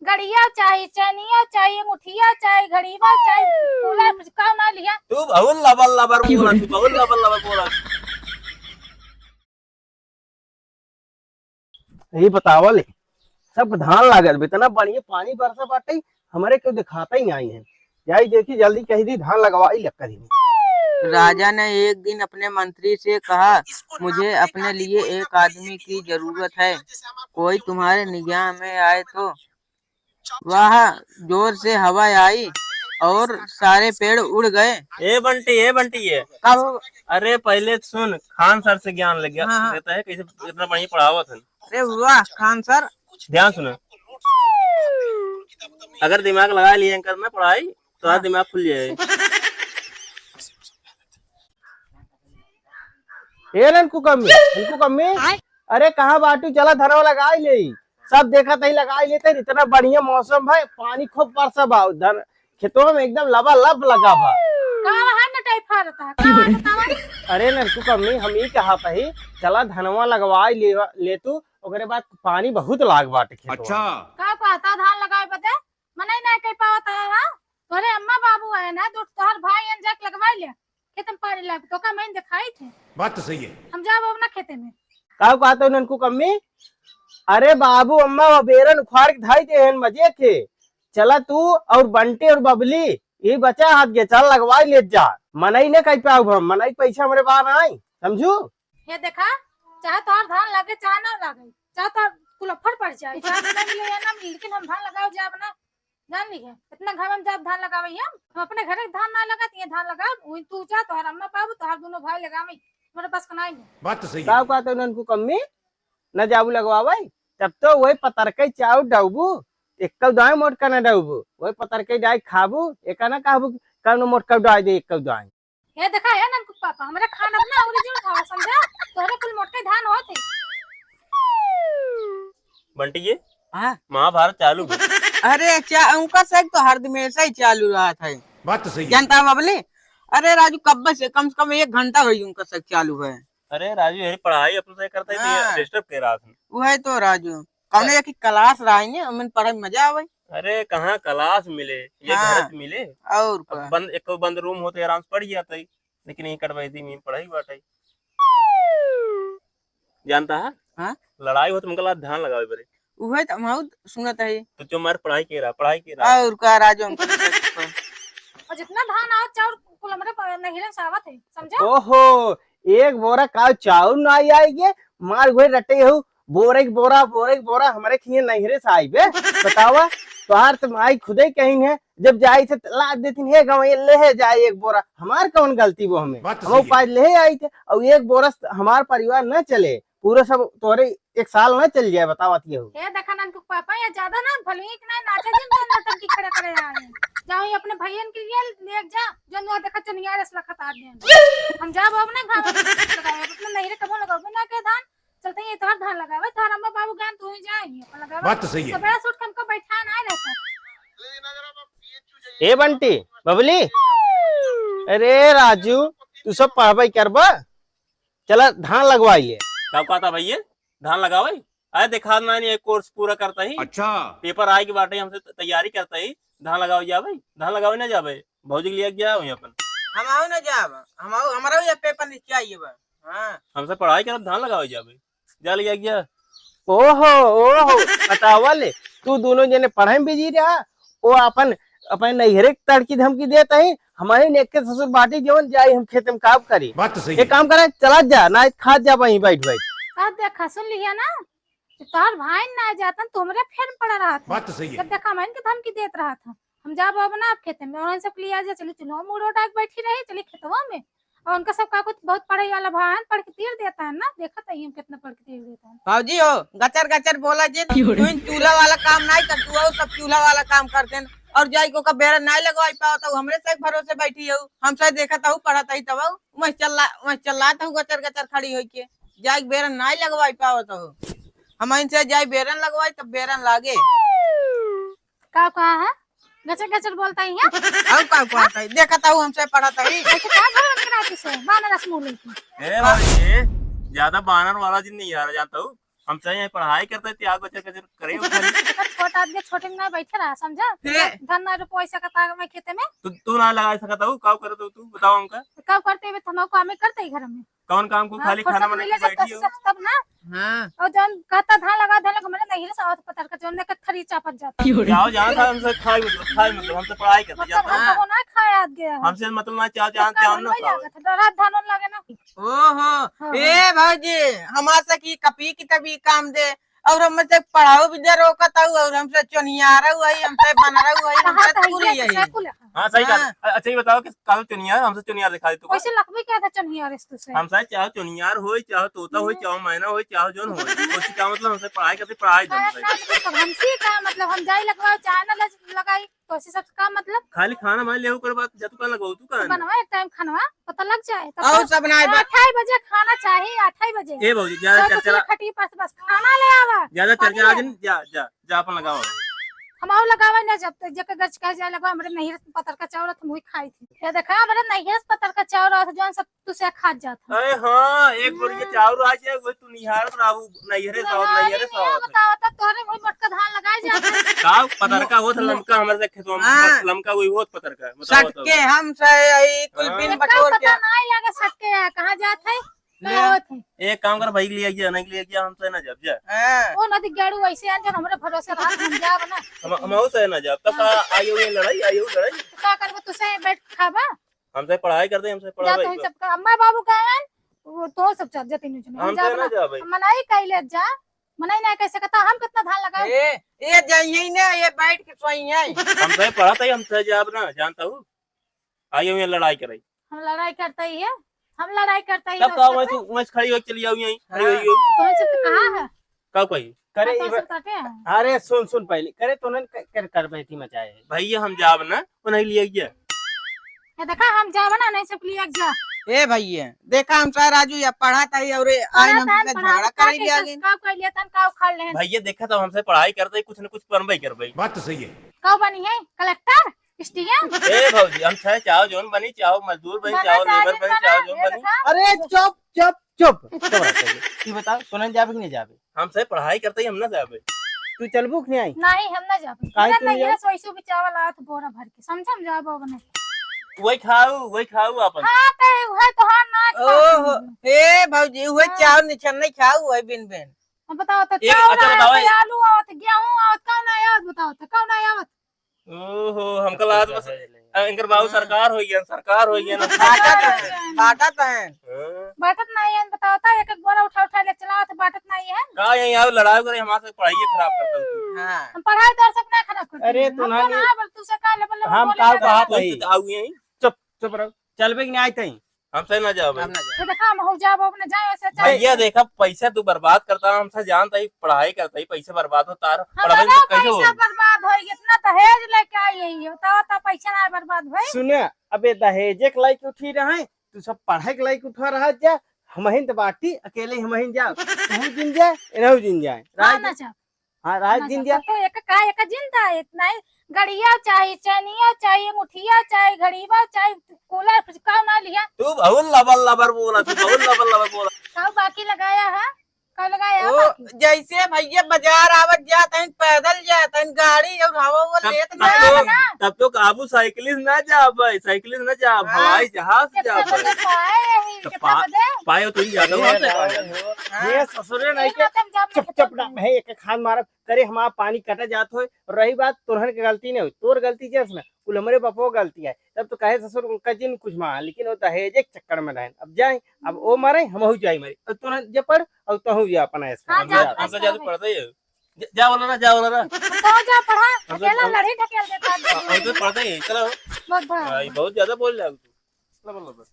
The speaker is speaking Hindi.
घड़िया चाहिए, चनिया चाहिए, मुठिया चाहिए, घड़ीवा चाहिए, बोला का ना लिया। तू बहुत लबर लबर बोला, तू बहुत लबर लबर बोला। यही बतावल सब धान लागल इतना बढ़िया पानी बरसा बाटे हमारे क्यों दिखाता ही नहीं है। यही देखी जल्दी कही दी धान लगवाई लग ही राजा ने एक दिन अपने मंत्री से कहा, मुझे अपने लिए एक आदमी की जरूरत है, कोई तुम्हारे निगाह में आए तो। वह जोर से हवा आई और सारे पेड़ उड़ गए। ए बंटी ये कब? अरे पहले सुन, खान सर से ज्ञान लग गया। हाँ। कहता है कैसे इतना बढ़िया पढ़ावत है। अरे वाह खान सर, ध्यान सुनो, अगर दिमाग लगा लिए करना पढ़ाई तो आज दिमाग खुल जाए। इनको कम्मी अरे कहाँ बाटू चला धरवा लगाई ले सब देखा तही लगाई लेते इतना बढ़िया मौसम है पानी खूब बरसा बा धर खेतों में एकदम लबालब लगा बा। अरे नरकू कम्मी हम ही कहा ही चला धनवा लगवाई ले तू ओकरे बाद पानी बहुत लाग बाटे खेतवा। अच्छा का पाता धान लगाए बते मने नहीं कह पावता है। हां तोरे अम्मा बाबू है ना, तो तोहर भाई अन जाके लगवाई ले खेत में पानी लाग तो का मैं दिखाई थे। बात तो सही है। हम जाब अपना खेते में का कहते ननकू कम्मी अरे बाबू अम्मा बेरन उखाड़ के धाई दे मजे के चला तू और बंटी और बबली ये बचा हाथ के चल लगवाई ले जा। मनई ने कह पाऊ हम मनई पैसा हमारे बाहर आई समझू। ये देखा चाहे तोहर धान लागे चाहे ना लागे, चाहे तो कुलफड़ पड़ जाए, चाहे ना मिले या ना मिले, लेकिन हम धान लगाओ जाब ना। जान ली है इतना घर में जब धान लगावे हम अपने घर धान ना लगाती है, धान लगा तू जा तोहर अम्मा बाबू तोहर दोनों भाई लगावे मेरे पास कनाई नहीं। बात तो सही है। का कहते ननकू कम्मी न जाबू लगवावे तब तो वही पतरकई चाउ डाबू एक दाई मोट का न डाबू वही पतरकई डाई खाबू एक ना कहबू कौन मोट का डाई दे एक दाई। ये देखा है ननकू पापा हमारे खाना अपना ओरिजिनल खावा समझा, तोहरे कुल मोटे धान होते। बंटी ये हाँ? महाभारत चालू है। अरे उनका सही तो हमेशा ही चालू रहा था। बात तो सही है। जानता बबली? अरे राजू कब से कम 1 घंटा हुई उनका सही चालू है। अरे राजू यही पढ़ाई अपन से करता है हाँ। तो डिस्टर्ब कर रहा था। वो है तो राजू कौन की क्लास रहेंगे हमें पढ़ाई मजा आवे। अरे कहाँ क्लास मिले, ये हाँ। घर मिले और अब बंद एक तो बंद रूम होते आराम से पढ़ जाता है, लेकिन यही कटवाई थी मैं पढ़ाई बाटाई। जानता है हाँ? लड़ाई हो तो उनका ध्यान लगाओ बरे। वही तो हम सुनत है। तो जो मार पढ़ाई के रहा और का राजू और जितना धान आओ चाउर कुल हमारे नहिरे सावत है समझा। ओहो एक बोरा का चाउर ना आएगी मार घोड़े रटे हो बोरे के बोरा हमारे खिए नहरे से आई बे बतावा तोहार तो माई खुदे कहीं है जब जाई थे ला देती है गाँव ले जाए एक बोरा हमार कौन गलती वो हमें हम पास ले आई थे और एक बोरा हमार परिवार न चले पूरा सब तोरे 1 साल न चल जाए बतावा हो। ये देखा ननकू पापा ये ज्यादा ना भले ही ना नाचे दिन नाटक की खड़े करे आए जाओ ये अपने भैयन के लिए ले जा जो नो देखा चनिया रस लखत आ दे हम जाब अब ना घाव लगावे अपने नहिरे कबो लगावे ना के धान चलते ये तोहर धान लगावे तोहर अम्मा बाबू ज्ञान तू ही जाए अपन लगावे। बात तो सही है। सबरा सूट हमको बैठा ना रहता। ए बंटी बबली अरे राजू तू सब पढ़ाई करबा चला धान लगवाइए। कब कहता भैया धान लगावे अरे देखा ना नहीं एक कोर्स पूरा करता ही। अच्छा पेपर आए के बाटे हमसे तैयारी करता ही धान लगाओ जावे धान लगावे ना जावे भौजी के लिए गया हूँ अपन हम आओ ना जाब हम आओ हमारा ये पेपर नहीं चाहिए बा। हाँ हमसे पढ़ाई कर धान लगाओ जावे जा लिया गया। ओहो बतावल तू दोनों जने पढ़ाई में बिजी रहा वो अपन अपन नैहरे तड़की धमकी देता है हमारे नेक के ससुर बाटी जीवन जाए हम खेत में काम करी। बात तो सही एक है। काम करे चला जा ना खा जा वहीं बैठ देखा सुन लिया ना तोहर भाई ना जाता तुमरे फेर पड़ा रहा था। बात तो सही है। जब देखा मैं इनके धमकी देत रहा था हम जाब अब ना खेते में और सब लिया जा चली चलो मुड़ उठा के बैठी रही चली खेतवा में और उनका सब का कुछ बहुत पढ़ाई वाला भाई पढ़ के तीर देता है ना देखा था हम कितना पढ़ के तीर देता है। भाजी हो गचर गचर बोला जे तू चूल्हा वाला काम नहीं कर तू सब चूल्हा वाला काम करते हैं और जाई को का बेरा नहीं लगवाई पाओ तो हमरे से भरोसे बैठी हो हम से देखा था पढ़ता ही तब मैं चल था गचर गचर खड़ी हो के जाई बेरा नहीं लगवाई पाओ तो हम इनसे जाई बेरन लगवाई तब बेरन लागे का कहा है गचर गचर बोलता ही है और का पढ़ता है देखा था हमसे पढ़ता ही ऐसे का घर में कराती से बानर रस मुंह लेके। ए भाई ज्यादा बानर वाला दिन नहीं आ रहा जानता हूँ हमसे यहाँ पढ़ाई करते थे आगे चल कर करे छोटा आदमी छोटे में ना बैठे रहा समझा धन ना पैसा का ताग में खेते में तू ना लगा सकता हूँ काम करे तो तू बताओ हमका कब करते हुए हम काम ही करते ही घर में कौन काम को खाली खाना बना के बैठी हो तब ना हाँ और जौन कहता धान लगा मैंने नहीं रे सावत पतर का जौन ने खरी चापत जाता जाओ जहाँ था हमसे खाई मतलब हमसे पढ़ाई करते मतलब जाता हम को ना खाया गया हमसे मतलब ना चाह चाह चाह ना खाओ रात धान लगे ना ओहो ए भौजी हमारे की कपी की तभी काम दे और हमसे पढ़ाओ भी दे रोकता हूँ और हमसे चुनियारा हुआ हमसे बना हुआ हमसे स्कूल यही हाँ सही बात अच्छा ये बताओ कि काल चुनियार हमसे चुनियार दिखा दे तू वैसे लखवी क्या था चनियार इस से हमसे चाहो चुनियार हो चाहो तोता हो चाहो मैना हो चाहो जोन हो उसकी क्या मतलब हमसे पढ़ाई करते पढ़ाई दो हमसे का मतलब हम जाई लगवाओ चाय ना लगाई तो ऐसे सब का मतलब खाली खाना मान ले कर बात जब तू का लगाओ तू का बनवा एक टाइम खानवा पता लग जाए और सब ना 8 बजे खाना चाहिए 8 बजे ए बौजी ज्यादा चर्चा खटी पास बस खाना ले आवा ज्यादा चर्चा आज जा जा जा अपन लगाओ हम आउ लगावा ना जब तक जके गच कह जाए लगवा हमरे नहीं पतर का चावल हम वही खाई थी ये देखा हमरे नहीं पतर का चावल जोन सब तू से खा जाता अरे हां एक बोरी चावल आ जाए वो तू निहार बाबू नहीं रे साहब बताओ तो तोरे वही मटका धान लगाए जाते का पतर का वो लमका हमरे से खेतों में लमका वही बहुत पतर का बताओ तो सटके हम से यही कुल बिन बटोर के नहीं लगे सटके कहां जात है एक काम कर भाई लिया गया नहीं लिया गया हमसे ना जब जा वो नदी गाड़ू वैसे आन जब हमरे भरोसे रात हम जाब ना हम से ना जब तब आयो ये लड़ाई का करबो तू से बैठ खाबा हमसे पढ़ाई करते हमसे पढ़ाई जा तो सब अम्मा बाबू कहन वो तो सब चल जाते नहीं हमसे ना जा भाई मनाई कैले जा मनाई ना कैसे कहता हम कितना धान लगाए ये जाइए ना ये बैठ के सोई है हमसे पढ़ाता ही हमसे जब ना जानता हूँ आयो ये लड़ाई करे हम लड़ाई करते ही है हम लड़ाई करते ही तब का तू मैं खड़ी हो चली आओ यहीं खड़ी हुई हो तो सब कहां है का कोई करे तो सब काटे हैं अरे सुन पहले करे तो न कर बैठी मचाए भैया हम जाब ना वो नहीं लिया गया ये देखा हम जाब ना नहीं सब लिए जा ए भैया देखा हम सारा राजू या पढ़ाता ही और आज हमसे झगड़ा कर लिया गया का कोई लिए तन का उखाड़ ले भैया देखा तो हमसे पढ़ाई करते कुछ न कुछ बनबई करबई बात तो सही है। का बनी है कलेक्टर स्टीएम ए भौजी हम चाहो जोन बनी चाहो मजदूर बनी चाहो लेबर बनी चाहो जोन बनी अरे चुप ये बताओ तो न जाबे कि नहीं जाबे हमसे पढ़ाई करते ही हम ना जाबे तू चलबू कि नहीं आई नहीं हम ना जाबे काहे तू नहीं नहीं सोईसु भी चावल आत बोरा भर के समझम जाबो बने वही खाऊ अपन हां ते है तो हां ना ओहो ए भौजी हुए चाव निछन नहीं खाऊ हुए बिन बिन हम बताओ तो एक चावल अच्छा बताओ आवत, आलू आवत गेहूं आवत कौन आवत बताओ तो कौन आवत ओहो हमका लात बस इनकर बाबू सरकार होई गया ना बाटत है बाटत नहीं है बताओ तो एक बोरा उठा ले चलाओ तो बाटत नहीं है का यहीं आओ लड़ाई करे हमारे पढ़ाई खराब करता हूं हां हम पढ़ाई दर्शक ना खराब करते अरे तू ना तू से का लेवल हम का बात है आओ यहीं चुप रहो चलबे कि नहीं आई तई हमसे ना जाओ भाई ये देखा हम हो जाबो अपने जाए ऐसे भैया देखा पैसा तू बर्बाद करता हमसे जानता ही पढ़ाई करता ही पैसा बर्बाद होता है पढ़ाई हमारा कैसे हो पैसा बर्बाद होई इतना दहेज लेके आई है बताओ तो पैसा ना बर्बाद होई सुने अबे दहेजे के लायक उठी रहे तू सब पढ़ाई के लायक उठा रहा जा हमहिन तो बाटी अकेले हमहिन जा तू जिन जा एनहु जिन जाए ना चाह हां रात दिन जा तो एक जिंदा इतना गड़िया चाहिए चैनिया चाहिए मुठिया चाहिए घड़ीवा चाहिए कूलर का ना लिया तू बहुत लबर बोला का बाकी लगाया है का लगाया ओ जैसे भैया बाजार आवत जात हैं पैदल जात हैं गाड़ी और हवा वो लेत ना तब तो काबू साइकिलिस्ट ना जा भाई साइकिलिस्ट ना जा हवाई जहाज से जा पाए तो ही जाता हूं ये ससुरे नहीं के चुप ना है एक खान मारब करे हमारा पानी कटा जात हो रही बात तोहर के गलती नहीं हो तोर गलती जस ना कुल हमरे बपो गलती है तब तो कहे ससुर उनका जिन कुछ मां लेकिन वो दहेज एक चक्कर में रहे अब जाए अब वो मारे हम हो जाए मारे अब तोरा जे पढ़ और तहु जा अपना ऐसा हम तो ज्यादा पढ़ते ही जा वाला ना तो जा पढ़ा अकेला लड़ी ढकेल देता हम तो पढ़ते ही चलो बहुत बहुत ज्यादा बोल रहा है तू